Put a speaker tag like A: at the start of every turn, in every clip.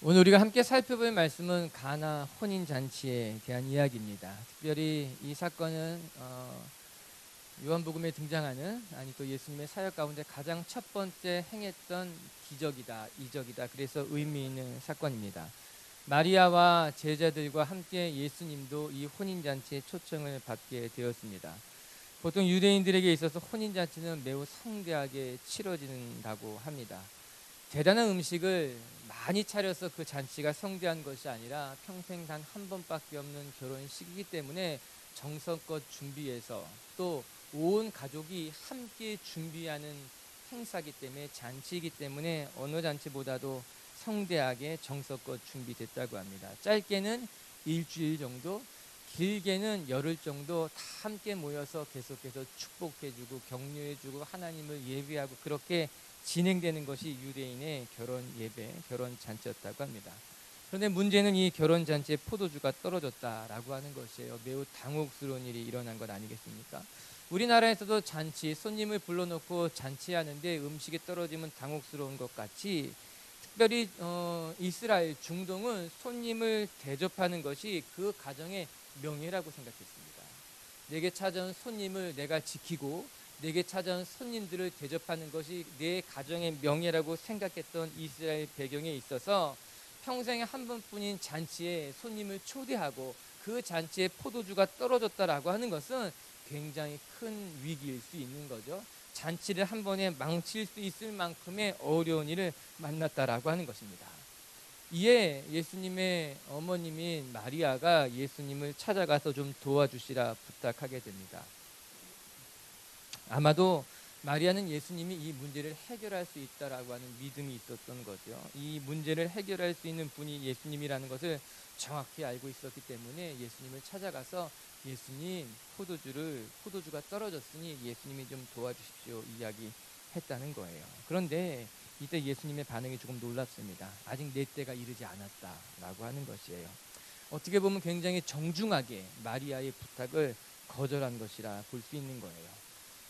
A: 오늘 우리가 함께 살펴볼 말씀은 가나 혼인잔치에 대한 이야기입니다. 특별히 이 사건은 요한복음에 등장하는 또 예수님의 사역 가운데 가장 첫 번째 행했던 기적이다, 이적이다. 그래서 의미 있는 사건입니다. 마리아와 제자들과 함께 예수님도 이 혼인잔치에 초청을 받게 되었습니다. 보통 유대인들에게 있어서 혼인잔치는 매우 성대하게 치러진다고 합니다. 대단한 음식을 많이 차려서 그 잔치가 성대한 것이 아니라 평생 단 한 번밖에 없는 결혼식이기 때문에 정성껏 준비해서 또 온 가족이 함께 준비하는 행사이기 때문에 잔치이기 때문에 어느 잔치보다도 성대하게 정성껏 준비됐다고 합니다. 짧게는 일주일 정도, 길게는 열흘 정도 다 함께 모여서 계속해서 축복해주고 격려해주고 하나님을 예배하고 그렇게 진행되는 것이 유대인의 결혼 예배, 결혼 잔치였다고 합니다. 그런데 문제는 이 결혼 잔치에 포도주가 떨어졌다라고 하는 것이에요. 매우 당혹스러운 일이 일어난 것 아니겠습니까? 우리나라에서도 잔치, 손님을 불러놓고 잔치하는데 음식이 떨어지면 당혹스러운 것 같이 특별히 이스라엘, 중동은 손님을 대접하는 것이 그 가정의 명예라고 생각했습니다. 내게 찾아온 손님을 내가 지키고 내게 찾아온 손님들을 대접하는 것이 내 가정의 명예라고 생각했던 이스라엘 배경에 있어서 평생에 한 번뿐인 잔치에 손님을 초대하고 그 잔치에 포도주가 떨어졌다라고 하는 것은 굉장히 큰 위기일 수 있는 거죠. 잔치를 한 번에 망칠 수 있을 만큼의 어려운 일을 만났다라고 하는 것입니다. 이에 예수님의 어머님인 마리아가 예수님을 찾아가서 좀 도와주시라 부탁하게 됩니다. 아마도 마리아는 예수님이 이 문제를 해결할 수 있다라고 하는 믿음이 있었던 거죠. 이 문제를 해결할 수 있는 분이 예수님이라는 것을 정확히 알고 있었기 때문에 예수님을 찾아가서 예수님, 포도주가 떨어졌으니 예수님이 좀 도와주십시오 이야기했다는 거예요. 그런데 이때 예수님의 반응이 조금 놀랍습니다. 아직 내 때가 이르지 않았다라고 하는 것이에요. 어떻게 보면 굉장히 정중하게 마리아의 부탁을 거절한 것이라 볼 수 있는 거예요.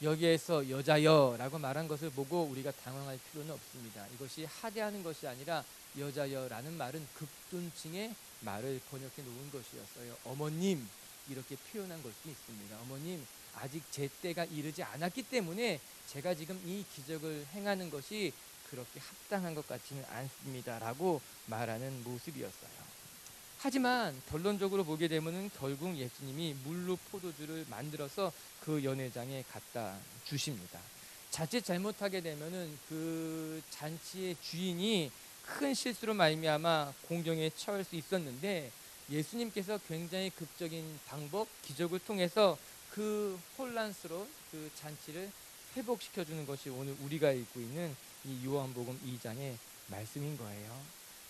A: 여기에서 여자여라고 말한 것을 보고 우리가 당황할 필요는 없습니다. 이것이 하대하는 것이 아니라 여자여라는 말은 극존칭의 말을 번역해 놓은 것이었어요. 어머님 이렇게 표현한 걸 수 있습니다. 어머님 아직 제 때가 이르지 않았기 때문에 제가 지금 이 기적을 행하는 것이 그렇게 합당한 것 같지는 않습니다 라고 말하는 모습이었어요. 하지만 결론적으로 보게 되면 결국 예수님이 물로 포도주를 만들어서 그 연회장에 갖다 주십니다. 자칫 잘못하게 되면은 그 잔치의 주인이 큰 실수로 말미암아 공경에 처할 수 있었는데 예수님께서 굉장히 극적인 방법, 기적을 통해서 그 혼란스러운 그 잔치를 회복시켜주는 것이 오늘 우리가 읽고 있는 이 요한복음 2장의 말씀인 거예요.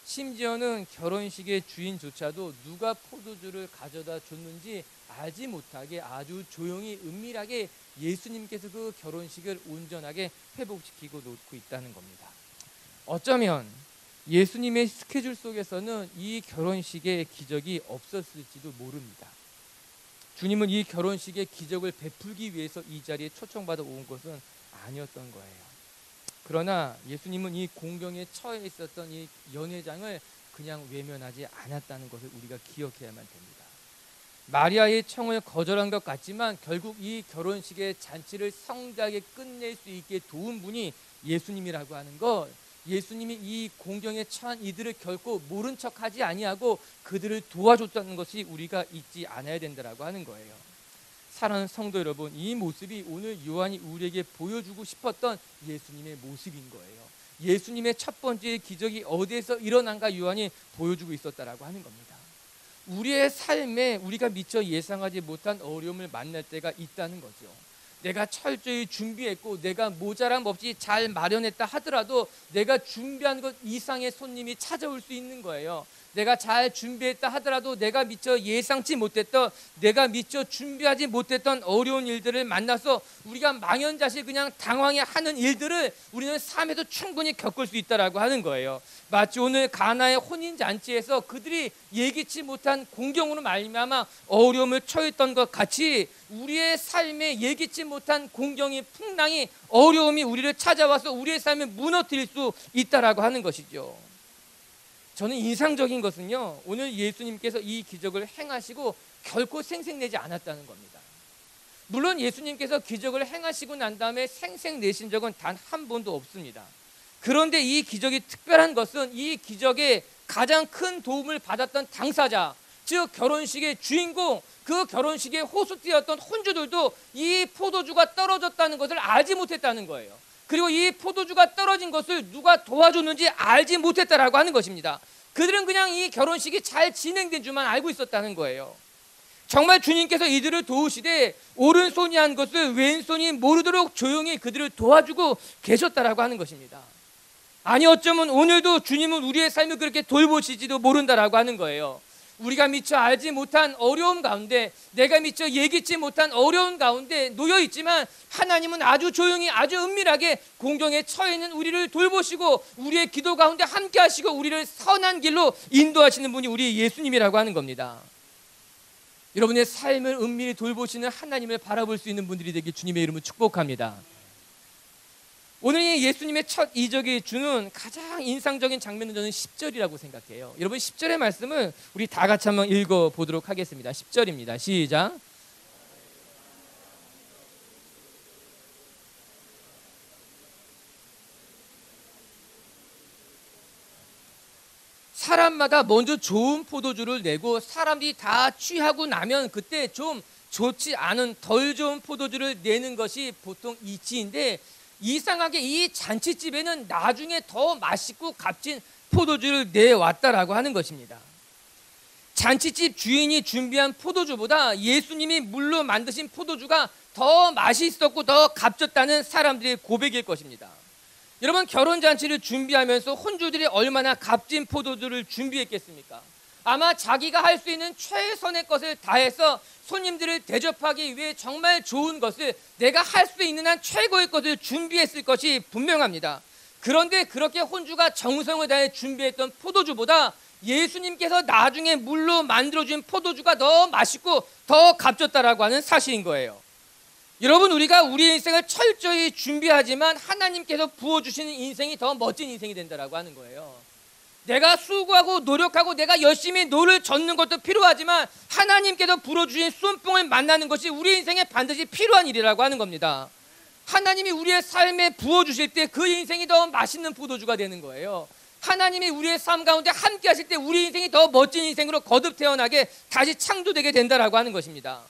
A: 심지어는 결혼식의 주인조차도 누가 포도주를 가져다 줬는지 알지 못하게 아주 조용히 은밀하게 예수님께서 그 결혼식을 온전하게 회복시키고 놓고 있다는 겁니다. 어쩌면 예수님의 스케줄 속에서는 이 결혼식의 기적이 없었을지도 모릅니다. 주님은 이 결혼식의 기적을 베풀기 위해서 이 자리에 초청받아 온 것은 아니었던 거예요. 그러나 예수님은 이 공경에 처해 있었던 이 연회장을 그냥 외면하지 않았다는 것을 우리가 기억해야만 됩니다. 마리아의 청을 거절한 것 같지만 결국 이 결혼식의 잔치를 성대하게 끝낼 수 있게 도운 분이 예수님이라고 하는 것, 예수님이 이 공경에 처한 이들을 결코 모른 척하지 아니하고 그들을 도와줬다는 것이 우리가 잊지 않아야 된다라고 하는 거예요. 사랑하는 성도 여러분, 이 모습이 오늘 요한이 우리에게 보여주고 싶었던 예수님의 모습인 거예요. 예수님의 첫 번째 기적이 어디에서 일어난가 요한이 보여주고 있었다라고 하는 겁니다. 우리의 삶에 우리가 미처 예상하지 못한 어려움을 만날 때가 있다는 거죠. 내가 철저히 준비했고 내가 모자람 없이 잘 마련했다 하더라도 내가 준비한 것 이상의 손님이 찾아올 수 있는 거예요. 내가 잘 준비했다 하더라도 내가 미처 예상치 못했던, 내가 미처 준비하지 못했던 어려운 일들을 만나서 우리가 망연자실 그냥 당황해하는 일들을 우리는 삶에서 충분히 겪을 수 있다라고 하는 거예요. 마치 오늘 가나의 혼인잔치에서 그들이 예기치 못한 공경으로 말미암아 어려움을 처했던 것 같이 우리의 삶에 예기치 못한 공경이, 풍랑이, 어려움이 우리를 찾아와서 우리의 삶을 무너뜨릴 수 있다라고 하는 것이죠. 저는 인상적인 것은요, 오늘 예수님께서 이 기적을 행하시고 결코 생색내지 않았다는 겁니다. 물론 예수님께서 기적을 행하시고 난 다음에 생색내신 적은 단 한 번도 없습니다. 그런데 이 기적이 특별한 것은 이 기적에 가장 큰 도움을 받았던 당사자, 즉 결혼식의 주인공, 그 결혼식의 호스트였던 혼주들도 이 포도주가 떨어졌다는 것을 알지 못했다는 거예요. 그리고 이 포도주가 떨어진 것을 누가 도와줬는지 알지 못했다라고 하는 것입니다. 그들은 그냥 이 결혼식이 잘 진행된 줄만 알고 있었다는 거예요. 정말 주님께서 이들을 도우시되 오른손이 한 것을 왼손이 모르도록 조용히 그들을 도와주고 계셨다라고 하는 것입니다. 아니 어쩌면 오늘도 주님은 우리의 삶을 그렇게 돌보실지도 모른다라고 하는 거예요. 우리가 미처 알지 못한 어려움 가운데, 내가 미처 예기치 못한 어려운 가운데 놓여 있지만 하나님은 아주 조용히, 아주 은밀하게 공경에 처해 있는 우리를 돌보시고 우리의 기도 가운데 함께 하시고 우리를 선한 길로 인도하시는 분이 우리 예수님이라고 하는 겁니다. 여러분의 삶을 은밀히 돌보시는 하나님을 바라볼 수 있는 분들이 되길 주님의 이름으로 축복합니다. 오늘 예수님의 첫 이적이 주는 가장 인상적인 장면은 저는 10절이라고 생각해요. 여러분 10절의 말씀을 우리 다 같이 한번 읽어보도록 하겠습니다. 10절입니다. 시작. 사람마다 먼저 좋은 포도주를 내고 사람들이 다 취하고 나면 그때 좀 좋지 않은 덜 좋은 포도주를 내는 것이 보통 이치인데, 이상하게 이 잔치집에는 나중에 더 맛있고 값진 포도주를 내왔다라고 하는 것입니다. 잔치집 주인이 준비한 포도주보다 예수님이 물로 만드신 포도주가 더 맛있었고 더 값졌다는 사람들의 고백일 것입니다. 여러분, 결혼잔치를 준비하면서 혼주들이 얼마나 값진 포도주를 준비했겠습니까? 아마 자기가 할 수 있는 최선의 것을 다해서 손님들을 대접하기 위해 정말 좋은 것을, 내가 할 수 있는 한 최고의 것을 준비했을 것이 분명합니다. 그런데 그렇게 혼주가 정성을 다해 준비했던 포도주보다 예수님께서 나중에 물로 만들어준 포도주가 더 맛있고 더 값졌다라고 하는 사실인 거예요. 여러분, 우리가 우리의 인생을 철저히 준비하지만 하나님께서 부어주시는 인생이 더 멋진 인생이 된다라고 하는 거예요. 내가 수고하고 노력하고 내가 열심히 노를 젓는 것도 필요하지만 하나님께서 불어주신 쏜뽕을 만나는 것이 우리 인생에 반드시 필요한 일이라고 하는 겁니다. 하나님이 우리의 삶에 부어주실 때 그 인생이 더 맛있는 포도주가 되는 거예요. 하나님이 우리의 삶 가운데 함께 하실 때 우리 인생이 더 멋진 인생으로 거듭 태어나게 다시 창조되게 된다라고 하는 것입니다.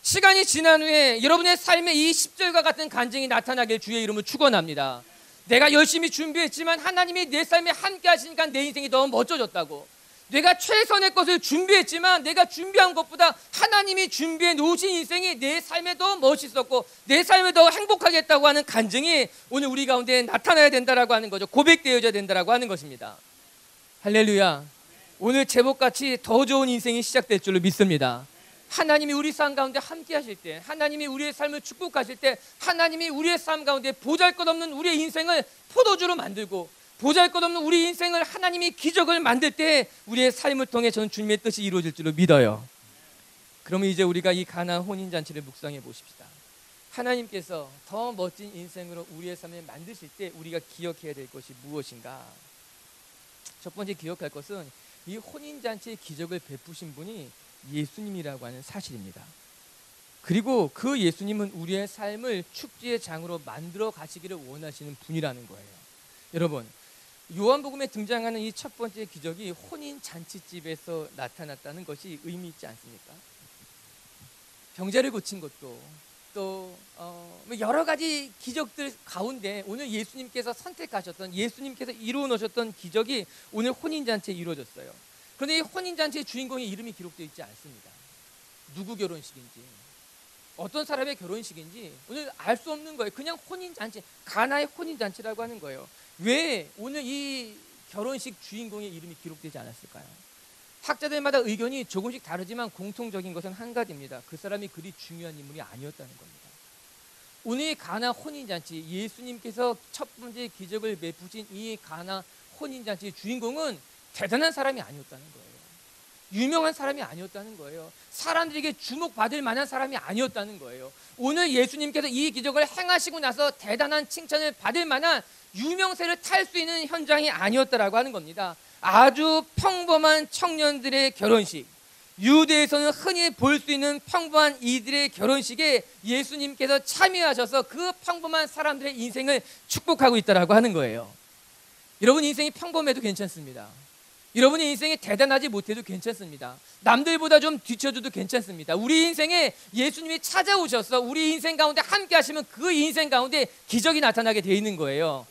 A: 시간이 지난 후에 여러분의 삶에 이 10절과 같은 간증이 나타나길 주의 이름으로 축원합니다. 내가 열심히 준비했지만 하나님이 내 삶에 함께 하시니까 내 인생이 더 멋져졌다고. 내가 최선의 것을 준비했지만 내가 준비한 것보다 하나님이 준비해 놓으신 인생이 내 삶에 더 멋있었고 내 삶에 더 행복하게 했다고 하는 간증이 오늘 우리 가운데 나타나야 된다라고 하는 거죠. 고백되어져야 된다라고 하는 것입니다. 할렐루야. 오늘 제목같이 더 좋은 인생이 시작될 줄로 믿습니다. 하나님이 우리 삶 가운데 함께 하실 때, 하나님이 우리의 삶을 축복하실 때, 하나님이 우리의 삶 가운데 보잘것없는 우리의 인생을 포도주로 만들고 보잘것없는 우리 인생을 하나님이 기적을 만들 때 우리의 삶을 통해 저는 주님의 뜻이 이루어질 줄로 믿어요. 그러면 이제 우리가 이 가나안 혼인잔치를 묵상해 보십시다. 하나님께서 더 멋진 인생으로 우리의 삶을 만드실 때 우리가 기억해야 될 것이 무엇인가? 첫 번째 기억할 것은 이 혼인잔치의 기적을 베푸신 분이 예수님이라고 하는 사실입니다. 그리고 그 예수님은 우리의 삶을 축제의 장으로 만들어 가시기를 원하시는 분이라는 거예요. 여러분, 요한복음에 등장하는 이 첫 번째 기적이 혼인잔치집에서 나타났다는 것이 의미 있지 않습니까? 병자를 고친 것도 또 여러 가지 기적들 가운데 오늘 예수님께서 선택하셨던, 예수님께서 이루어 놓으셨던 기적이 오늘 혼인잔치에 이루어졌어요. 그런데 이 혼인잔치의 주인공의 이름이 기록되어 있지 않습니다. 누구 결혼식인지, 어떤 사람의 결혼식인지 오늘 알 수 없는 거예요. 그냥 혼인잔치, 가나의 혼인잔치라고 하는 거예요. 왜 오늘 이 결혼식 주인공의 이름이 기록되지 않았을까요? 학자들마다 의견이 조금씩 다르지만 공통적인 것은 한 가지입니다. 그 사람이 그리 중요한 인물이 아니었다는 겁니다. 오늘 가나 혼인잔치, 예수님께서 첫 번째 기적을 베푸신 이 가나 혼인잔치의 주인공은 대단한 사람이 아니었다는 거예요. 유명한 사람이 아니었다는 거예요. 사람들에게 주목받을 만한 사람이 아니었다는 거예요. 오늘 예수님께서 이 기적을 행하시고 나서 대단한 칭찬을 받을 만한 유명세를 탈 수 있는 현장이 아니었다라고 하는 겁니다. 아주 평범한 청년들의 결혼식, 유대에서는 흔히 볼 수 있는 평범한 이들의 결혼식에 예수님께서 참여하셔서 그 평범한 사람들의 인생을 축복하고 있다라고 하는 거예요. 여러분 인생이 평범해도 괜찮습니다. 여러분의 인생이 대단하지 못해도 괜찮습니다. 남들보다 좀 뒤쳐줘도 괜찮습니다. 우리 인생에 예수님이 찾아오셔서 우리 인생 가운데 함께 하시면 그 인생 가운데 기적이 나타나게 되어 있는 거예요.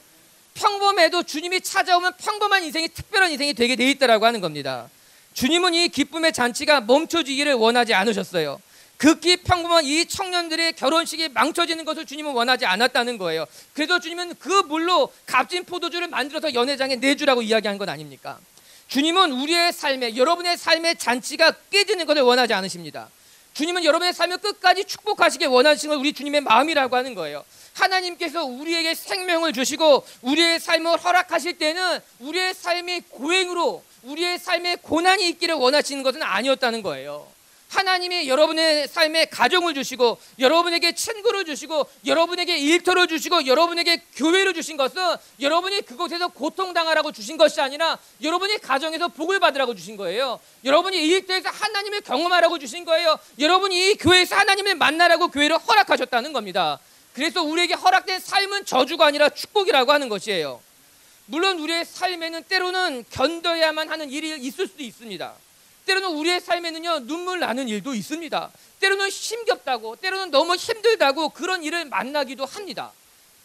A: 평범해도 주님이 찾아오면 평범한 인생이 특별한 인생이 되게 되어 있다라고 하는 겁니다. 주님은 이 기쁨의 잔치가 멈춰지기를 원하지 않으셨어요. 극히 평범한 이 청년들의 결혼식이 망쳐지는 것을 주님은 원하지 않았다는 거예요. 그래서 주님은 그 물로 값진 포도주를 만들어서 연회장에 내주라고 이야기한 건 아닙니까? 주님은 우리의 삶에, 여러분의 삶의 잔치가 깨지는 것을 원하지 않으십니다. 주님은 여러분의 삶을 끝까지 축복하시길 원하시는 건 우리 주님의 마음이라고 하는 거예요. 하나님께서 우리에게 생명을 주시고 우리의 삶을 허락하실 때는 우리의 삶이 고행으로, 우리의 삶에 고난이 있기를 원하시는 것은 아니었다는 거예요. 하나님이 여러분의 삶에 가정을 주시고 여러분에게 친구를 주시고 여러분에게 일터를 주시고 여러분에게 교회를 주신 것은 여러분이 그곳에서 고통당하라고 주신 것이 아니라 여러분이 가정에서 복을 받으라고 주신 거예요. 여러분이 일터에서 하나님을 경험하라고 주신 거예요. 여러분이 이 교회에서 하나님을 만나라고 교회를 허락하셨다는 겁니다. 그래서 우리에게 허락된 삶은 저주가 아니라 축복이라고 하는 것이에요. 물론 우리의 삶에는 때로는 견뎌야만 하는 일이 있을 수도 있습니다. 때로는 우리의 삶에는요 눈물 나는 일도 있습니다. 때로는 힘겹다고, 때로는 너무 힘들다고 그런 일을 만나기도 합니다.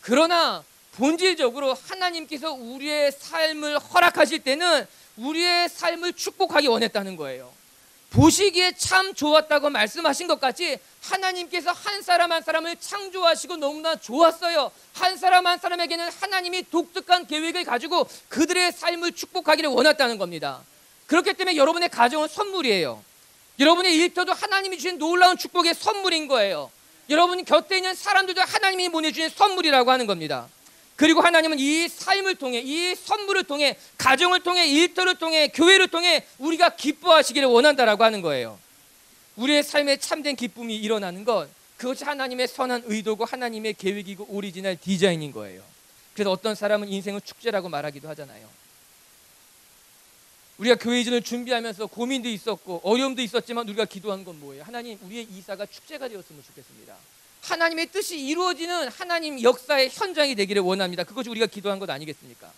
A: 그러나 본질적으로 하나님께서 우리의 삶을 허락하실 때는 우리의 삶을 축복하기 원했다는 거예요. 보시기에 참 좋았다고 말씀하신 것 같이 하나님께서 한 사람 한 사람을 창조하시고 너무나 좋았어요. 한 사람 한 사람에게는 하나님이 독특한 계획을 가지고 그들의 삶을 축복하기를 원했다는 겁니다. 그렇기 때문에 여러분의 가정은 선물이에요. 여러분의 일터도 하나님이 주신 놀라운 축복의 선물인 거예요. 여러분 곁에 있는 사람들도 하나님이 보내주신 선물이라고 하는 겁니다. 그리고 하나님은 이 삶을 통해, 이 선물을 통해, 가정을 통해, 일터를 통해, 교회를 통해 우리가 기뻐하시기를 원한다라고 하는 거예요. 우리의 삶에 참된 기쁨이 일어나는 것, 그것이 하나님의 선한 의도고 하나님의 계획이고 오리지널 디자인인 거예요. 그래서 어떤 사람은 인생은 축제라고 말하기도 하잖아요. 우리가 교회 이전을 준비하면서 고민도 있었고 어려움도 있었지만 우리가 기도한 건 뭐예요? 하나님, 우리의 이사가 축제가 되었으면 좋겠습니다. 하나님의 뜻이 이루어지는 하나님 역사의 현장이 되기를 원합니다. 그것이 우리가 기도한 것 아니겠습니까?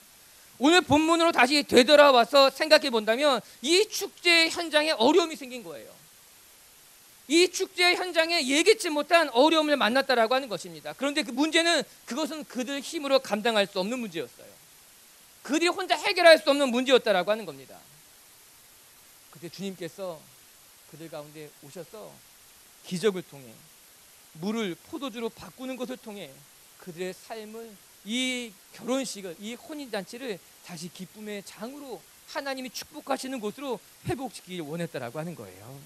A: 오늘 본문으로 다시 되돌아와서 생각해 본다면 이 축제의 현장에 어려움이 생긴 거예요. 이 축제의 현장에 예기치 못한 어려움을 만났다라고 하는 것입니다. 그런데 그 문제는 그것은 그들 힘으로 감당할 수 없는 문제였어요. 그들이 혼자 해결할 수 없는 문제였다라고 하는 겁니다. 그때 주님께서 그들 가운데 오셔서 기적을 통해 물을 포도주로 바꾸는 것을 통해 그들의 삶을, 이 결혼식을, 이 혼인잔치를 다시 기쁨의 장으로 하나님이 축복하시는 곳으로 회복시키길 원했다라고 하는 거예요.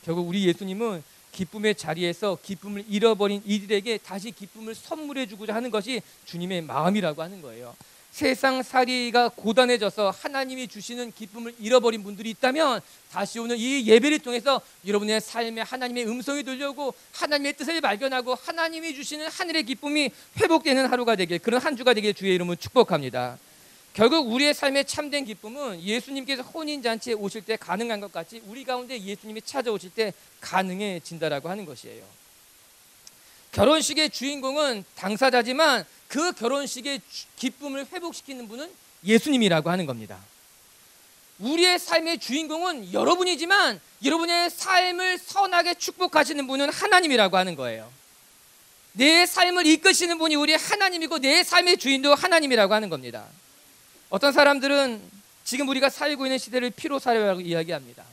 A: 결국 우리 예수님은 기쁨의 자리에서 기쁨을 잃어버린 이들에게 다시 기쁨을 선물해 주고자 하는 것이 주님의 마음이라고 하는 거예요. 세상 살이가 고단해져서 하나님이 주시는 기쁨을 잃어버린 분들이 있다면 다시 오늘 이 예배를 통해서 여러분의 삶에 하나님의 음성이 들려오고 하나님의 뜻을 발견하고 하나님이 주시는 하늘의 기쁨이 회복되는 하루가 되길, 그런 한 주가 되길 주의 이름으로 축복합니다. 결국 우리의 삶의 참된 기쁨은 예수님께서 혼인잔치에 오실 때 가능한 것 같이 우리 가운데 예수님이 찾아오실 때 가능해진다라고 하는 것이에요. 결혼식의 주인공은 당사자지만 그 결혼식의 기쁨을 회복시키는 분은 예수님이라고 하는 겁니다. 우리의 삶의 주인공은 여러분이지만 여러분의 삶을 선하게 축복하시는 분은 하나님이라고 하는 거예요. 내 삶을 이끄시는 분이 우리 하나님이고 내 삶의 주인도 하나님이라고 하는 겁니다. 어떤 사람들은 지금 우리가 살고 있는 시대를 피로사회라고 이야기합니다.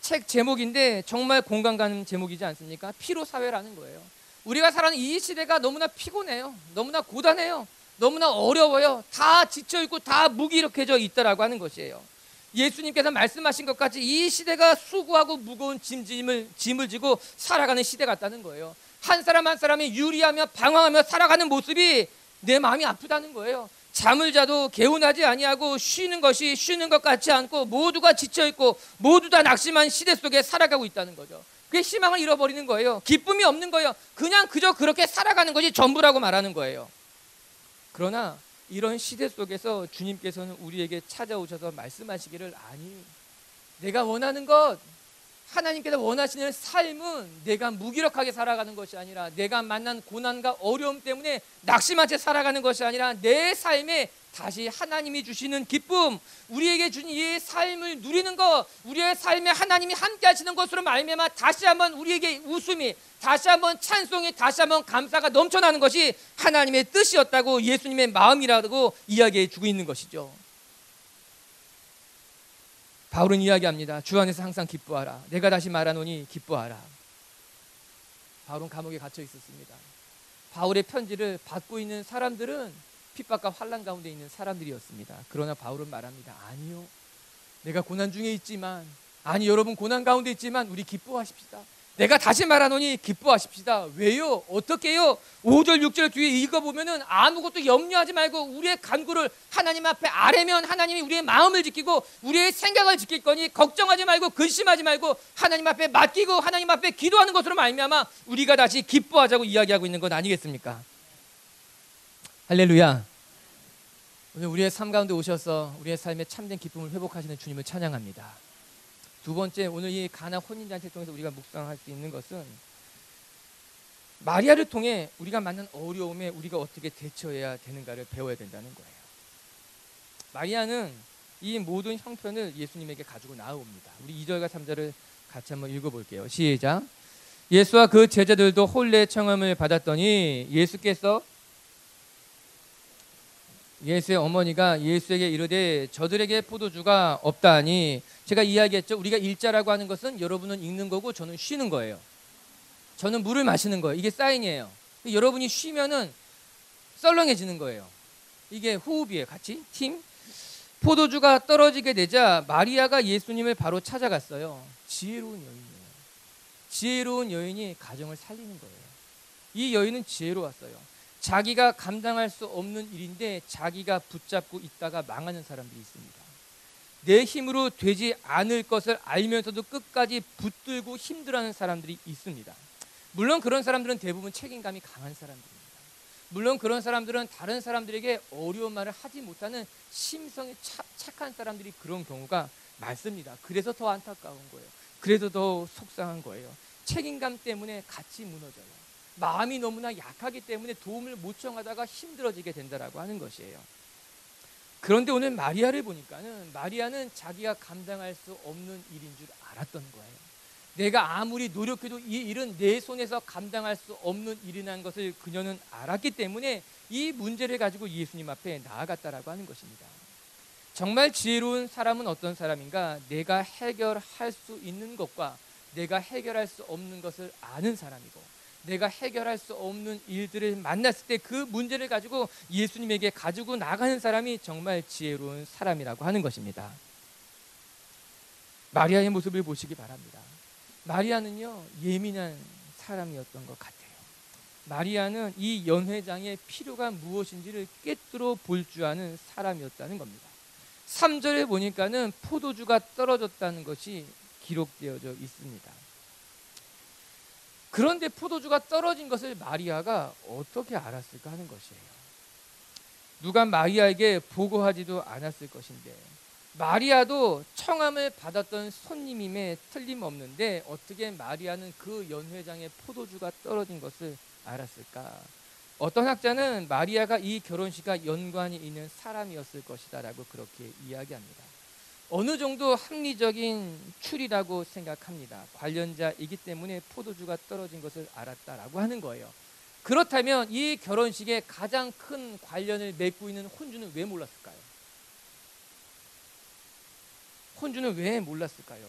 A: 책 제목인데 정말 공감 가는 제목이지 않습니까? 피로사회라는 거예요. 우리가 살아가는 이 시대가 너무나 피곤해요. 너무나 고단해요. 너무나 어려워요. 다 지쳐있고 다 무기력해져 있다라고 하는 것이에요. 예수님께서 말씀하신 것 같이 이 시대가 수고하고 무거운 짐을 지고 살아가는 시대 같다는 거예요. 한 사람 한 사람이 유리하며 방황하며 살아가는 모습이 내 마음이 아프다는 거예요. 잠을 자도 개운하지 아니하고 쉬는 것이 쉬는 것 같지 않고 모두가 지쳐있고 모두 다 낙심한 시대 속에 살아가고 있다는 거죠. 그게 희망을 잃어버리는 거예요. 기쁨이 없는 거예요. 그냥 그저 그렇게 살아가는 것이 전부라고 말하는 거예요. 그러나 이런 시대 속에서 주님께서는 우리에게 찾아오셔서 말씀하시기를, 아니, 내가 원하는 것, 하나님께서 원하시는 삶은 내가 무기력하게 살아가는 것이 아니라, 내가 만난 고난과 어려움 때문에 낙심한 채 살아가는 것이 아니라, 내 삶에 다시 하나님이 주시는 기쁨, 우리에게 주신 이 삶을 누리는 것, 우리의 삶에 하나님이 함께 하시는 것으로 말미암아 다시 한번 우리에게 웃음이, 다시 한번 찬송이, 다시 한번 감사가 넘쳐나는 것이 하나님의 뜻이었다고, 예수님의 마음이라고 이야기해 주고 있는 것이죠. 바울은 이야기합니다. 주 안에서 항상 기뻐하라. 내가 다시 말하노니 기뻐하라. 바울은 감옥에 갇혀 있었습니다. 바울의 편지를 받고 있는 사람들은 핍박과 환난 가운데 있는 사람들이었습니다. 그러나 바울은 말합니다. 아니요, 내가 고난 중에 있지만, 아니 여러분 고난 가운데 있지만 우리 기뻐하십시다. 내가 다시 말하노니 기뻐하십시다. 왜요? 어떻게요? 5절 6절 뒤에 읽어보면은 아무것도 염려하지 말고 우리의 간구를 하나님 앞에 아뢰면 하나님이 우리의 마음을 지키고 우리의 생각을 지킬 거니 걱정하지 말고 근심하지 말고 하나님 앞에 맡기고 하나님 앞에 기도하는 것으로 말미암아 우리가 다시 기뻐하자고 이야기하고 있는 것 아니겠습니까? 할렐루야. 오늘 우리의 삶 가운데 오셔서 우리의 삶의 참된 기쁨을 회복하시는 주님을 찬양합니다. 두 번째, 오늘 이 가나 혼인잔치를 통해서 우리가 묵상할 수 있는 것은 마리아를 통해 우리가 만난 어려움에 우리가 어떻게 대처해야 되는가를 배워야 된다는 거예요. 마리아는 이 모든 형편을 예수님에게 가지고 나옵니다. 우리 2절과 3절을 같이 한번 읽어볼게요. 시작. 예수와 그 제자들도 혼례 청함을 받았더니 예수의 어머니가 예수에게 이르되 저들에게 포도주가 없다니. 제가 이야기했죠. 우리가 일자라고 하는 것은 여러분은 읽는 거고 저는 쉬는 거예요. 저는 물을 마시는 거예요. 이게 사인이에요. 여러분이 쉬면은 썰렁해지는 거예요. 이게 호흡이에요. 같이 팀. 포도주가 떨어지게 되자 마리아가 예수님을 바로 찾아갔어요. 지혜로운 여인이에요. 지혜로운 여인이 가정을 살리는 거예요. 이 여인은 지혜로웠어요. 자기가 감당할 수 없는 일인데 자기가 붙잡고 있다가 망하는 사람들이 있습니다. 내 힘으로 되지 않을 것을 알면서도 끝까지 붙들고 힘들어하는 사람들이 있습니다. 물론 그런 사람들은 대부분 책임감이 강한 사람들입니다. 물론 그런 사람들은 다른 사람들에게 어려운 말을 하지 못하는 심성이 착한 사람들이 그런 경우가 많습니다. 그래서 더 안타까운 거예요. 그래서 더 속상한 거예요. 책임감 때문에 같이 무너져요. 마음이 너무나 약하기 때문에 도움을 못 청하다가 힘들어지게 된다라고 하는 것이에요. 그런데 오늘 마리아를 보니까는 마리아는 자기가 감당할 수 없는 일인 줄 알았던 거예요. 내가 아무리 노력해도 이 일은 내 손에서 감당할 수 없는 일이라는 것을 그녀는 알았기 때문에 이 문제를 가지고 예수님 앞에 나아갔다라고 하는 것입니다. 정말 지혜로운 사람은 어떤 사람인가? 내가 해결할 수 있는 것과 내가 해결할 수 없는 것을 아는 사람이고, 내가 해결할 수 없는 일들을 만났을 때 그 문제를 가지고 예수님에게 가지고 나가는 사람이 정말 지혜로운 사람이라고 하는 것입니다. 마리아의 모습을 보시기 바랍니다. 마리아는요, 예민한 사람이었던 것 같아요. 마리아는 이 연회장의 필요가 무엇인지를 꿰뚫어 볼 줄 아는 사람이었다는 겁니다. 3절에 보니까는 포도주가 떨어졌다는 것이 기록되어져 있습니다. 그런데 포도주가 떨어진 것을 마리아가 어떻게 알았을까 하는 것이에요. 누가 마리아에게 보고하지도 않았을 것인데, 마리아도 청함을 받았던 손님임에 틀림없는데 어떻게 마리아는 그 연회장에 포도주가 떨어진 것을 알았을까? 어떤 학자는 마리아가 이 결혼식과 연관이 있는 사람이었을 것이다 라고 그렇게 이야기합니다. 어느 정도 합리적인 추리라고 생각합니다. 관련자이기 때문에 포도주가 떨어진 것을 알았다라고 하는 거예요. 그렇다면 이 결혼식에 가장 큰 관련을 맺고 있는 혼주는 왜 몰랐을까요? 혼주는 왜 몰랐을까요?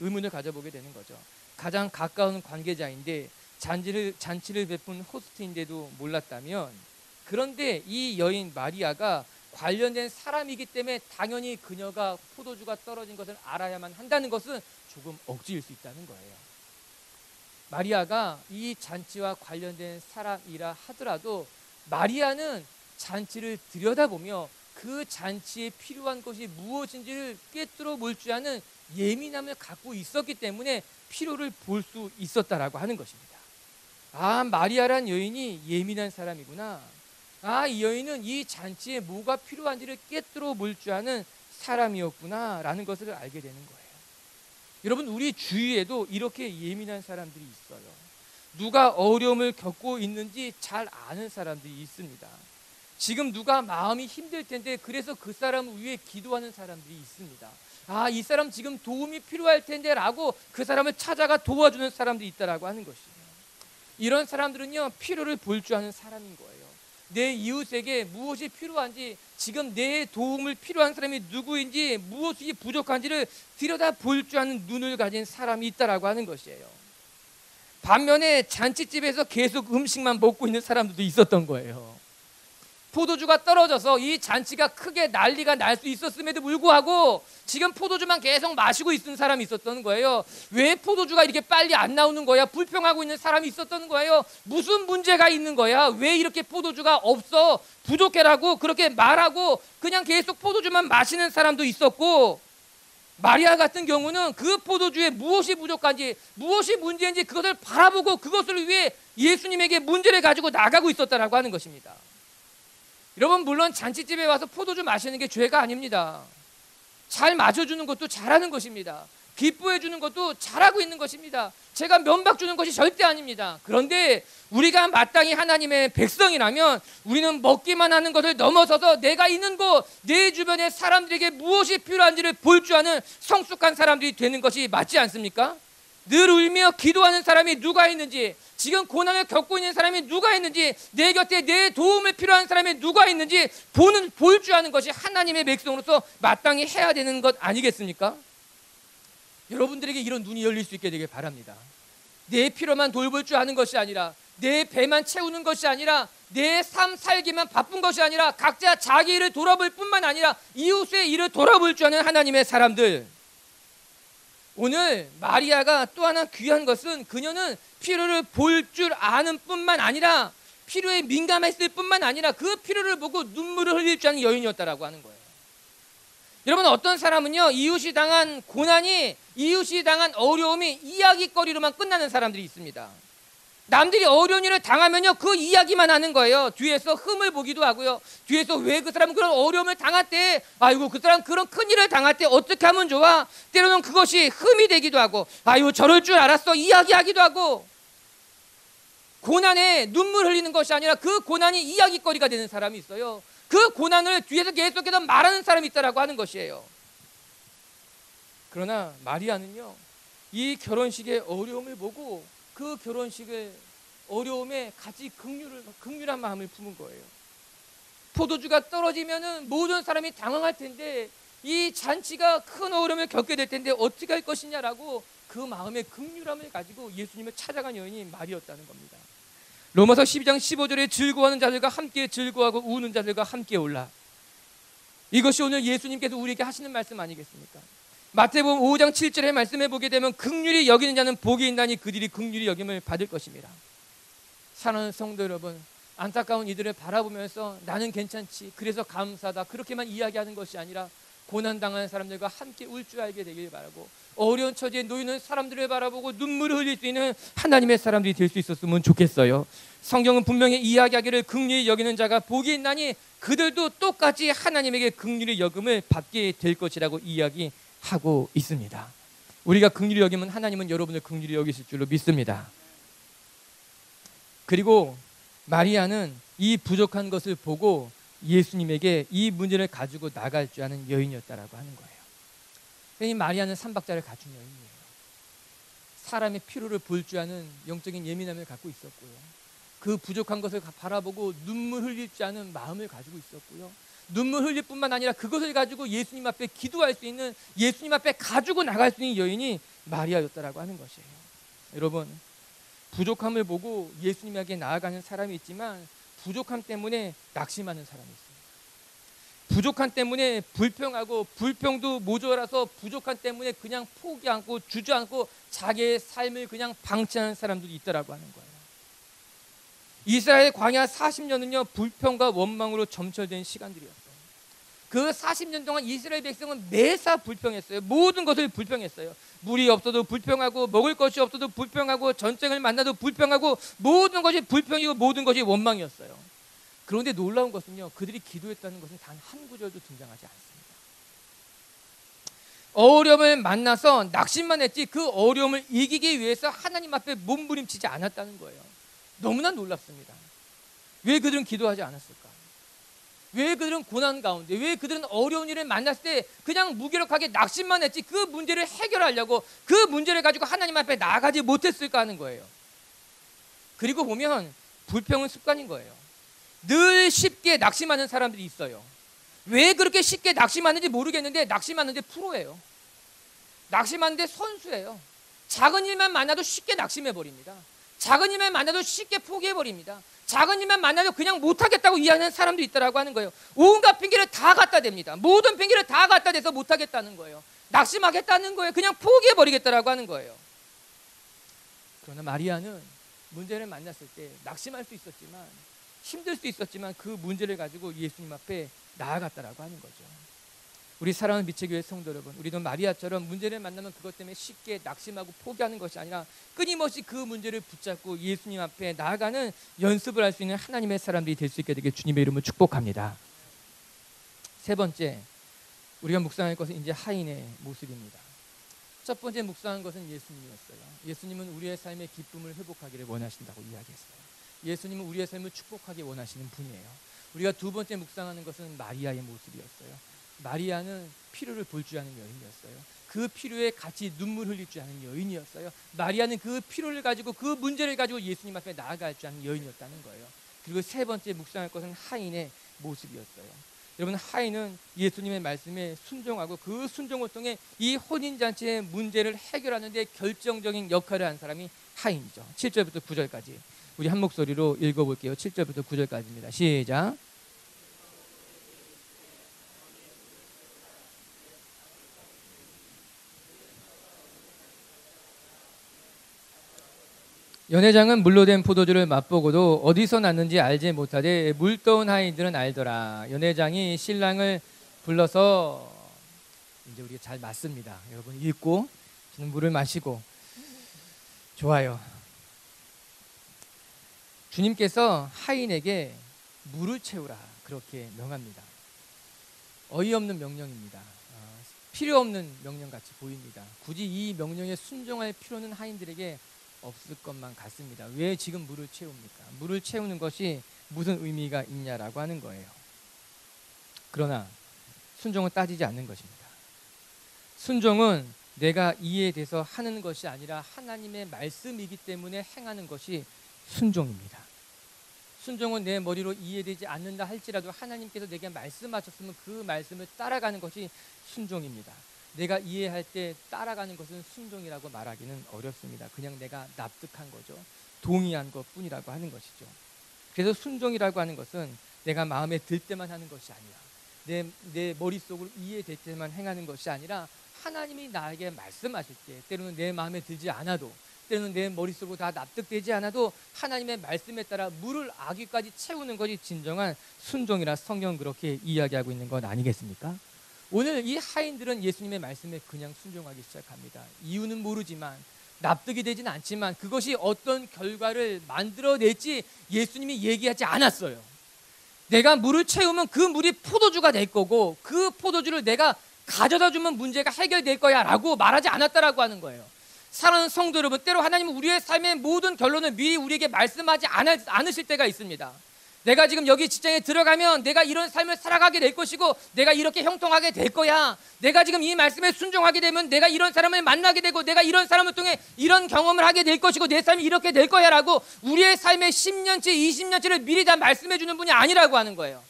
A: 의문을 가져보게 되는 거죠. 가장 가까운 관계자인데 잔치를 베푼 호스트인데도 몰랐다면 그런데 이 여인 마리아가 관련된 사람이기 때문에 당연히 그녀가 포도주가 떨어진 것을 알아야만 한다는 것은 조금 억지일 수 있다는 거예요. 마리아가 이 잔치와 관련된 사람이라 하더라도 마리아는 잔치를 들여다보며 그 잔치에 필요한 것이 무엇인지를 꿰뚫어 볼 줄 아는 예민함을 갖고 있었기 때문에 필요를 볼 수 있었다라고 하는 것입니다. 아, 마리아란 여인이 예민한 사람이구나. 아, 이 여인은 이 잔치에 뭐가 필요한지를 꿰뚫어 볼 줄 아는 사람이었구나 라는 것을 알게 되는 거예요. 여러분, 우리 주위에도 이렇게 예민한 사람들이 있어요. 누가 어려움을 겪고 있는지 잘 아는 사람들이 있습니다. 지금 누가 마음이 힘들 텐데 그래서 그 사람을 위해 기도하는 사람들이 있습니다. 아, 이 사람 지금 도움이 필요할 텐데 라고 그 사람을 찾아가 도와주는 사람들이 있다라고 하는 것이에요. 이런 사람들은요, 필요를 볼 줄 아는 사람인 거예요. 내 이웃에게 무엇이 필요한지, 지금 내 도움을 필요한 사람이 누구인지, 무엇이 부족한지를 들여다볼 줄 아는 눈을 가진 사람이 있다라고 하는 것이에요. 반면에 잔치집에서 계속 음식만 먹고 있는 사람들도 있었던 거예요. 포도주가 떨어져서 이 잔치가 크게 난리가 날 수 있었음에도 불구하고 지금 포도주만 계속 마시고 있는 사람이 있었던 거예요. 왜 포도주가 이렇게 빨리 안 나오는 거야? 불평하고 있는 사람이 있었던 거예요. 무슨 문제가 있는 거야? 왜 이렇게 포도주가 없어? 부족해라고 그렇게 말하고 그냥 계속 포도주만 마시는 사람도 있었고, 마리아 같은 경우는 그 포도주에 무엇이 부족한지, 무엇이 문제인지 그것을 바라보고 그것을 위해 예수님에게 문제를 가지고 나가고 있었다라고 하는 것입니다. 여러분, 물론 잔치집에 와서 포도주 마시는 게 죄가 아닙니다. 잘 마셔주는 것도 잘하는 것입니다. 기뻐해 주는 것도 잘하고 있는 것입니다. 제가 면박 주는 것이 절대 아닙니다. 그런데 우리가 마땅히 하나님의 백성이라면 우리는 먹기만 하는 것을 넘어서서 내가 있는 곳, 내 주변의 사람들에게 무엇이 필요한지를 볼 줄 아는 성숙한 사람들이 되는 것이 맞지 않습니까? 늘 울며 기도하는 사람이 누가 있는지, 지금 고난을 겪고 있는 사람이 누가 있는지, 내 곁에 내 도움을 필요한 사람이 누가 있는지 볼 줄 아는 것이 하나님의 백성으로서 마땅히 해야 되는 것 아니겠습니까? 여러분들에게 이런 눈이 열릴 수 있게 되길 바랍니다. 내 필요만 돌볼 줄 아는 것이 아니라, 내 배만 채우는 것이 아니라, 내 삶 살기만 바쁜 것이 아니라 각자 자기 일을 돌아볼 뿐만 아니라 이웃의 일을 돌아볼 줄 아는 하나님의 사람들. 오늘 마리아가 또 하나 귀한 것은 그녀는 필요를 볼 줄 아는 뿐만 아니라 필요에 민감했을 뿐만 아니라 그 필요를 보고 눈물을 흘릴 줄 아는 여인이었다라고 하는 거예요. 여러분, 어떤 사람은요, 이웃이 당한 고난이, 이웃이 당한 어려움이 이야기거리로만 끝나는 사람들이 있습니다. 남들이 어려운 일을 당하면요, 그 이야기만 하는 거예요. 뒤에서 흠을 보기도 하고요. 뒤에서 왜 그 사람은 그런 어려움을 당했대, 아이고 그 사람 그런 큰 일을 당했대, 어떻게 하면 좋아? 때로는 그것이 흠이 되기도 하고, 아이고 저럴 줄 알았어, 이야기하기도 하고, 고난에 눈물 흘리는 것이 아니라 그 고난이 이야기거리가 되는 사람이 있어요. 그 고난을 뒤에서 계속해서 말하는 사람이 있다라고 하는 것이에요. 그러나 마리아는요, 이 결혼식의 어려움을 보고 그 결혼식의 어려움에 같이 긍휼한 마음을 품은 거예요. 포도주가 떨어지면은 모든 사람이 당황할 텐데, 이 잔치가 큰 어려움을 겪게 될 텐데 어떻게 할 것이냐라고 그 마음의 긍휼함을 가지고 예수님을 찾아간 여인이 마리아였다는 겁니다. 로마서 12장 15절에 즐거워하는 자들과 함께 즐거워하고 우는 자들과 함께 올라. 이것이 오늘 예수님께서 우리에게 하시는 말씀 아니겠습니까? 마태복음 5장 7절의 말씀에 보게 되면 긍휼히 여기는 자는 복이 있나니 그들이 긍휼히 여김을 받을 것입니다. 사랑하는 성도 여러분, 안타까운 이들을 바라보면서 나는 괜찮지, 그래서 감사하다, 그렇게만 이야기하는 것이 아니라 고난당하는 사람들과 함께 울 줄 알게 되길 바라고, 어려운 처지에 놓이는 사람들을 바라보고 눈물을 흘릴 수 있는 하나님의 사람들이 될 수 있었으면 좋겠어요. 성경은 분명히 이야기하기를 긍휼히 여기는 자가 복이 있나니 그들도 똑같이 하나님에게 긍휼히 여김을 받게 될 것이라고 이야기하고 있습니다. 우리가 긍휼히 여기면 하나님은 여러분을 긍휼히 여기실 줄로 믿습니다. 그리고 마리아는 이 부족한 것을 보고 예수님에게 이 문제를 가지고 나갈 줄 아는 여인이었다라고 하는 거예요. 이 마리아는 삼박자를 갖춘 여인이에요. 사람의 필요를 볼 줄 아는 영적인 예민함을 갖고 있었고요. 그 부족한 것을 바라보고 눈물 흘릴 줄 아는 마음을 가지고 있었고요. 눈물 흘릴 뿐만 아니라 그것을 가지고 예수님 앞에 기도할 수 있는, 예수님 앞에 가지고 나갈 수 있는 여인이 마리아였다라고 하는 것이에요. 여러분, 부족함을 보고 예수님에게 나아가는 사람이 있지만 부족함 때문에 낙심하는 사람이 있습니다. 부족함 때문에 불평하고 불평도 모자라서 부족함 때문에 그냥 포기하고 주저앉고 자기의 삶을 그냥 방치하는 사람들이 있다라고 하는 거예요. 이스라엘 광야 40년은요 불평과 원망으로 점철된 시간들이었어요. 그 40년 동안 이스라엘 백성은 매사 불평했어요. 모든 것을 불평했어요. 물이 없어도 불평하고 먹을 것이 없어도 불평하고 전쟁을 만나도 불평하고 모든 것이 불평이고 모든 것이 원망이었어요. 그런데 놀라운 것은요 그들이 기도했다는 것은 단 한 구절도 등장하지 않습니다. 어려움을 만나서 낙심만 했지 그 어려움을 이기기 위해서 하나님 앞에 몸부림치지 않았다는 거예요. 너무나 놀랍습니다. 왜 그들은 기도하지 않았을까? 왜 그들은 고난 가운데, 왜 그들은 어려운 일을 만났을 때 그냥 무기력하게 낙심만 했지 그 문제를 해결하려고 그 문제를 가지고 하나님 앞에 나아가지 못했을까 하는 거예요. 그리고 보면 불평은 습관인 거예요. 늘 쉽게 낙심하는 사람들이 있어요. 왜 그렇게 쉽게 낙심하는지 모르겠는데 낙심하는데 프로예요. 낙심하는데 선수예요. 작은 일만 만나도 쉽게 낙심해버립니다. 작은 일만 만나도 쉽게 포기해버립니다. 작은 일만 만나도 그냥 못하겠다고 이야기하는 사람도 있다라고 하는 거예요. 온갖 핑계를 다 갖다 댑니다. 모든 핑계를 다 갖다 대서 못하겠다는 거예요. 낙심하겠다는 거예요. 그냥 포기해버리겠다라고 하는 거예요. 그러나 마리아는 문제를 만났을 때 낙심할 수 있었지만 힘들 수 있었지만 그 문제를 가지고 예수님 앞에 나아갔다라고 하는 거죠. 우리 사랑하는 미체교회 성도 여러분, 우리도 마리아처럼 문제를 만나면 그것 때문에 쉽게 낙심하고 포기하는 것이 아니라 끊임없이 그 문제를 붙잡고 예수님 앞에 나아가는 연습을 할 수 있는 하나님의 사람들이 될 수 있게 되길 주님의 이름으로 축복합니다. 세 번째, 우리가 묵상할 것은 이제 하인의 모습입니다. 첫 번째 묵상한 것은 예수님이었어요. 예수님은 우리의 삶의 기쁨을 회복하기를 원하신다고 이야기했어요. 예수님은 우리의 삶을 축복하기 원하시는 분이에요. 우리가 두 번째 묵상하는 것은 마리아의 모습이었어요. 마리아는 피로를 볼 줄 아는 여인이었어요. 그 피로에 같이 눈물 흘릴 줄 아는 여인이었어요. 마리아는 그 피로를 가지고 그 문제를 가지고 예수님 앞에 나아갈 줄 아는 여인이었다는 거예요. 그리고 세 번째 묵상할 것은 하인의 모습이었어요. 여러분, 하인은 예수님의 말씀에 순종하고 그 순종을 통해 이 혼인잔치의 문제를 해결하는 데 결정적인 역할을 한 사람이 하인이죠. 7절부터 9절까지 우리 한 목소리로 읽어볼게요. 7절부터 9절까지입니다. 시작. 연회장은 물로 된 포도주를 맛보고도 어디서 났는지 알지 못하되 물떠온 하인들은 알더라. 연회장이 신랑을 불러서 이제 우리가 잘 맞습니다. 여러분 읽고 저는 물을 마시고 좋아요. 주님께서 하인에게 물을 채우라 그렇게 명합니다. 어이없는 명령입니다. 필요 없는 명령같이 보입니다. 굳이 이 명령에 순종할 필요는 하인들에게 없을 것만 같습니다. 왜 지금 물을 채웁니까? 물을 채우는 것이 무슨 의미가 있냐라고 하는 거예요. 그러나 순종은 따지지 않는 것입니다. 순종은 내가 이해돼서 하는 것이 아니라 하나님의 말씀이기 때문에 행하는 것이 순종입니다. 순종은 내 머리로 이해되지 않는다 할지라도 하나님께서 내게 말씀하셨으면 그 말씀을 따라가는 것이 순종입니다. 내가 이해할 때 따라가는 것은 순종이라고 말하기는 어렵습니다. 그냥 내가 납득한 거죠. 동의한 것뿐이라고 하는 것이죠. 그래서 순종이라고 하는 것은 내가 마음에 들 때만 하는 것이 아니라 내 머릿속으로 이해될 때만 행하는 것이 아니라 하나님이 나에게 말씀하실 때 때로는 내 마음에 들지 않아도 때로는 내 머릿속으로 다 납득되지 않아도 하나님의 말씀에 따라 물을 아귀까지 채우는 것이 진정한 순종이라 성경은 그렇게 이야기하고 있는 건 아니겠습니까? 오늘 이 하인들은 예수님의 말씀에 그냥 순종하기 시작합니다. 이유는 모르지만 납득이 되진 않지만 그것이 어떤 결과를 만들어낼지 예수님이 얘기하지 않았어요. 내가 물을 채우면 그 물이 포도주가 될 거고 그 포도주를 내가 가져다 주면 문제가 해결될 거야 라고 말하지 않았다라고 하는 거예요. 사랑하는 성도 여러분, 때로 하나님은 우리의 삶의 모든 결론을 미리 우리에게 말씀하지 않으실 때가 있습니다. 내가 지금 여기 직장에 들어가면 내가 이런 삶을 살아가게 될 것이고 내가 이렇게 형통하게 될 거야. 내가 지금 이 말씀에 순종하게 되면 내가 이런 사람을 만나게 되고 내가 이런 사람을 통해 이런 경험을 하게 될 것이고 내 삶이 이렇게 될 거야 라고 우리의 삶의 10년치 20년치를 미리 다 말씀해 주는 분이 아니라고 하는 거예요.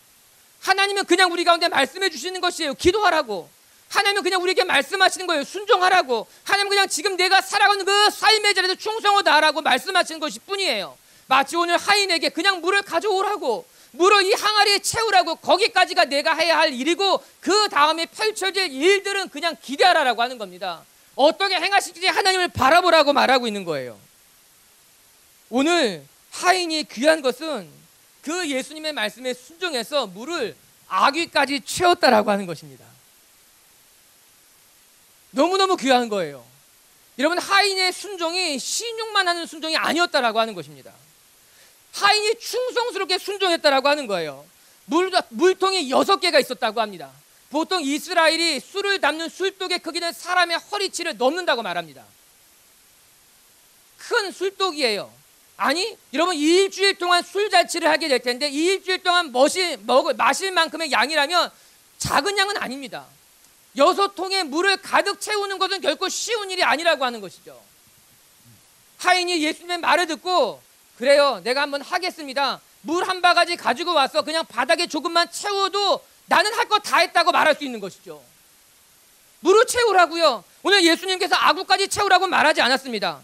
A: 하나님은 그냥 우리 가운데 말씀해 주시는 것이에요. 기도하라고. 하나님은 그냥 우리에게 말씀하시는 거예요. 순종하라고. 하나님은 그냥 지금 내가 살아가는 그 삶의 자리에서 충성하다라고 말씀하시는 것이 뿐이에요. 마치 오늘 하인에게 그냥 물을 가져오라고, 물을 이 항아리에 채우라고, 거기까지가 내가 해야 할 일이고 그 다음에 펼쳐질 일들은 그냥 기대하라라고 하는 겁니다. 어떻게 행하실지 하나님을 바라보라고 말하고 있는 거예요. 오늘 하인이 귀한 것은 그 예수님의 말씀에 순종해서 물을 아귀까지 채웠다라고 하는 것입니다. 너무너무 귀한 거예요. 여러분, 하인의 순종이 신용만 하는 순종이 아니었다라고 하는 것입니다. 하인이 충성스럽게 순종했다라고 하는 거예요. 물통이 6개가 있었다고 합니다. 보통 이스라엘이 술을 담는 술독의 크기는 사람의 허리치를 넘는다고 말합니다. 큰 술독이에요. 아니, 여러분, 일주일 동안 술잔치를 하게 될 텐데 이 일주일 동안 마실 만큼의 양이라면 작은 양은 아닙니다. 6통의 물을 가득 채우는 것은 결코 쉬운 일이 아니라고 하는 것이죠. 하인이 예수님의 말을 듣고, 그래요, 내가 한번 하겠습니다. 물 한 바가지 가지고 와서 그냥 바닥에 조금만 채워도 나는 할 거 다 했다고 말할 수 있는 것이죠. 물을 채우라고요. 오늘 예수님께서 아구까지 채우라고 말하지 않았습니다.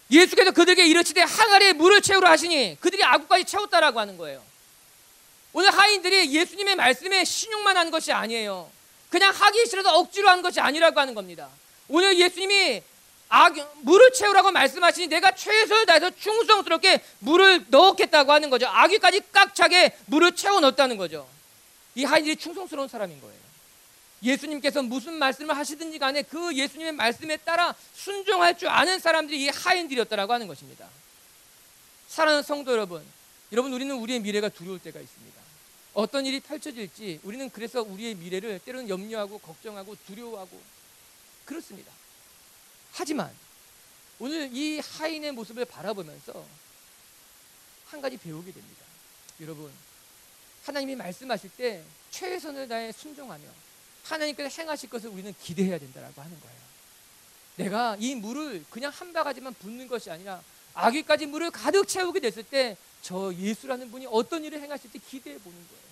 A: 예수께서 그들에게 이르시되 항아리에 물을 채우라 하시니 그들이 아구까지 채웠다라고 하는 거예요. 오늘 하인들이 예수님의 말씀에 신용만 한 것이 아니에요. 그냥 하기 싫어도 억지로 한 것이 아니라고 하는 겁니다. 오늘 예수님이 물을 채우라고 말씀하시니 내가 최선을 다해서 충성스럽게 물을 넣겠다고 하는 거죠. 아귀까지 꽉 차게 물을 채워 넣었다는 거죠. 이 하인들이 충성스러운 사람인 거예요. 예수님께서 무슨 말씀을 하시든지 간에 그 예수님의 말씀에 따라 순종할 줄 아는 사람들이 이 하인들이었다라고 하는 것입니다. 사랑하는 성도 여러분, 우리는 우리의 미래가 두려울 때가 있습니다. 어떤 일이 펼쳐질지 우리는 그래서 우리의 미래를 때로는 염려하고 걱정하고 두려워하고 그렇습니다. 하지만 오늘 이 하인의 모습을 바라보면서 한 가지 배우게 됩니다. 여러분, 하나님이 말씀하실 때 최선을 다해 순종하며 하나님께서 행하실 것을 우리는 기대해야 된다라고 하는 거예요. 내가 이 물을 그냥 한 바가지만 붓는 것이 아니라 아귀까지 물을 가득 채우게 됐을 때 저 예수라는 분이 어떤 일을 행하실지 기대해 보는 거예요.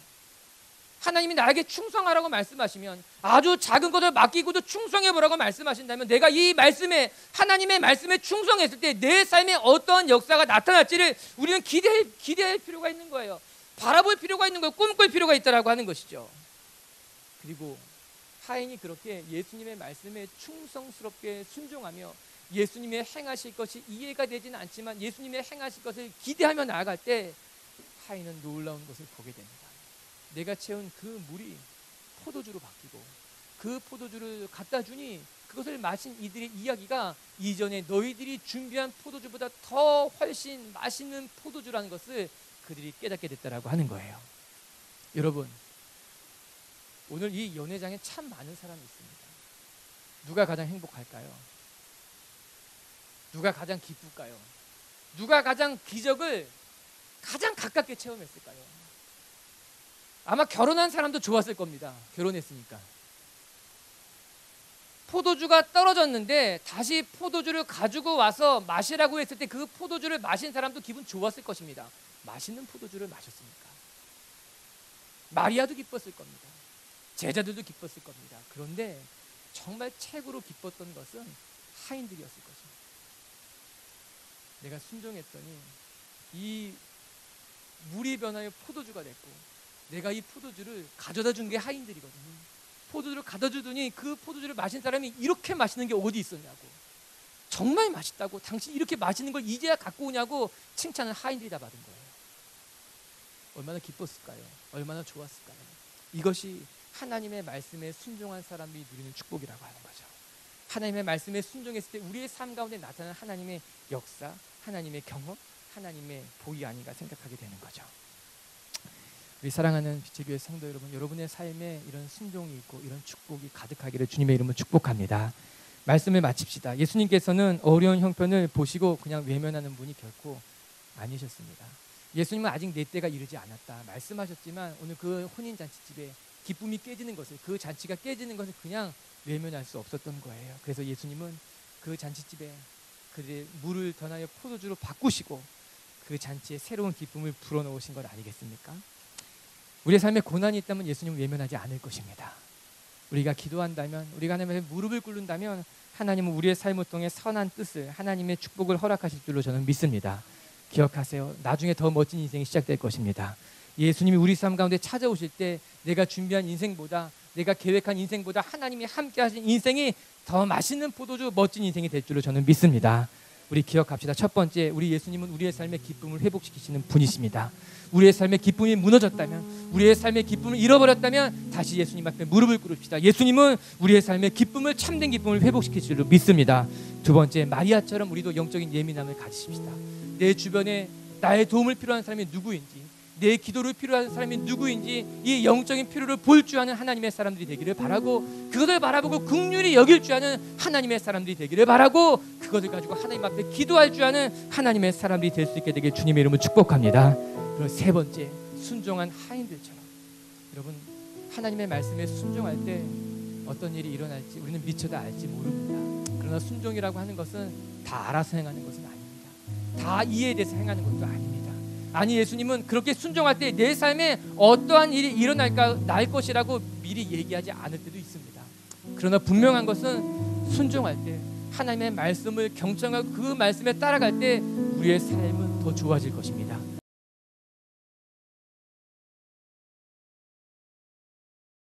A: 하나님이 나에게 충성하라고 말씀하시면, 아주 작은 것을 맡기고도 충성해 보라고 말씀하신다면, 내가 이 말씀에, 하나님의 말씀에 충성했을 때 내 삶에 어떤 역사가 나타날지를 우리는 기대할 필요가 있는 거예요. 바라볼 필요가 있는 거예요. 꿈꿀 필요가 있다라고 하는 것이죠. 그리고 하인이 그렇게 예수님의 말씀에 충성스럽게 순종하며 예수님의 행하실 것이 이해가 되지는 않지만 예수님의 행하실 것을 기대하며 나아갈 때 하인은 놀라운 것을 보게 됩니다. 내가 채운 그 물이 포도주로 바뀌고 그 포도주를 갖다 주니 그것을 마신 이들의 이야기가 이전에 너희들이 준비한 포도주보다 더 훨씬 맛있는 포도주라는 것을 그들이 깨닫게 됐다라고 하는 거예요. 여러분, 오늘 이 연회장에 참 많은 사람이 있습니다. 누가 가장 행복할까요? 누가 가장 기쁠까요? 누가 가장 기적을 가장 가깝게 체험했을까요? 아마 결혼한 사람도 좋았을 겁니다. 결혼했으니까. 포도주가 떨어졌는데 다시 포도주를 가지고 와서 마시라고 했을 때 그 포도주를 마신 사람도 기분 좋았을 것입니다. 맛있는 포도주를 마셨으니까. 마리아도 기뻤을 겁니다. 제자들도 기뻤을 겁니다. 그런데 정말 최고로 기뻤던 것은 하인들이었을 것입니다. 내가 순종했더니 이 물이 변하여 포도주가 됐고, 내가 이 포도주를 가져다 준 게 하인들이거든요. 포도주를 가져다 주더니 그 포도주를 마신 사람이 이렇게 맛있는 게 어디 있었냐고, 정말 맛있다고, 당신 이렇게 맛있는 걸 이제야 갖고 오냐고 칭찬을 하인들이 다 받은 거예요. 얼마나 기뻤을까요? 얼마나 좋았을까요? 이것이 하나님의 말씀에 순종한 사람이 누리는 축복이라고 하는 거죠. 하나님의 말씀에 순종했을 때 우리의 삶 가운데 나타나는 하나님의 역사, 하나님의 경험, 하나님의 보이 아닌가 생각하게 되는 거죠. 우리 사랑하는 빛의 교회 성도 여러분, 여러분의 삶에 이런 순종이 있고 이런 축복이 가득하기를 주님의 이름으로 축복합니다. 말씀을 마칩시다. 예수님께서는 어려운 형편을 보시고 그냥 외면하는 분이 결코 아니셨습니다. 예수님은 아직 내 때가 이르지 않았다 말씀하셨지만 오늘 그 혼인잔치집에 기쁨이 깨지는 것을, 그 잔치가 깨지는 것을 그냥 외면할 수 없었던 거예요. 그래서 예수님은 그 잔치집에 그들의 물을 변하여 포도주로 바꾸시고 그 잔치에 새로운 기쁨을 불어넣으신 것 아니겠습니까? 우리의 삶에 고난이 있다면 예수님은 외면하지 않을 것입니다. 우리가 기도한다면, 우리가 하나님의 무릎을 꿇는다면 하나님은 우리의 삶을 통해 선한 뜻을, 하나님의 축복을 허락하실 줄로 저는 믿습니다. 기억하세요. 나중에 더 멋진 인생이 시작될 것입니다. 예수님이 우리 삶 가운데 찾아오실 때 내가 준비한 인생보다, 내가 계획한 인생보다 하나님이 함께 하신 인생이 더 맛있는 포도주, 멋진 인생이 될 줄로 저는 믿습니다. 우리 기억합시다. 첫 번째, 우리 예수님은 우리의 삶의 기쁨을 회복시키시는 분이십니다. 우리의 삶의 기쁨이 무너졌다면, 우리의 삶의 기쁨을 잃어버렸다면 다시 예수님 앞에 무릎을 꿇읍시다. 예수님은 우리의 삶의 기쁨을, 참된 기쁨을 회복시킬 줄로 믿습니다. 두 번째, 마리아처럼 우리도 영적인 예민함을 가지십시다. 내 주변에 나의 도움을 필요한 사람이 누구인지, 내 기도를 필요한 사람이 누구인지 이 영적인 필요를 볼 줄 아는 하나님의 사람들이 되기를 바라고, 그것을 바라보고 긍휼히 여길 줄 아는 하나님의 사람들이 되기를 바라고, 그것을 가지고 하나님 앞에 기도할 줄 아는 하나님의 사람들이 될 수 있게 되길 주님의 이름으로 축복합니다. 그리고 세 번째, 순종한 하인들처럼, 여러분 하나님의 말씀에 순종할 때 어떤 일이 일어날지 우리는 미처 알지 모릅니다. 그러나 순종이라고 하는 것은 다 알아서 행하는 것은 아닙니다. 다 이해돼서 행하는 것도 아닙니다. 아니, 예수님은 그렇게 순종할 때 내 삶에 어떠한 일이 일어날까, 날 것이라고 미리 얘기하지 않을 때도 있습니다. 그러나 분명한 것은 순종할 때, 하나님의 말씀을 경청하고 그 말씀에 따라갈 때 우리의 삶은 더 좋아질 것입니다.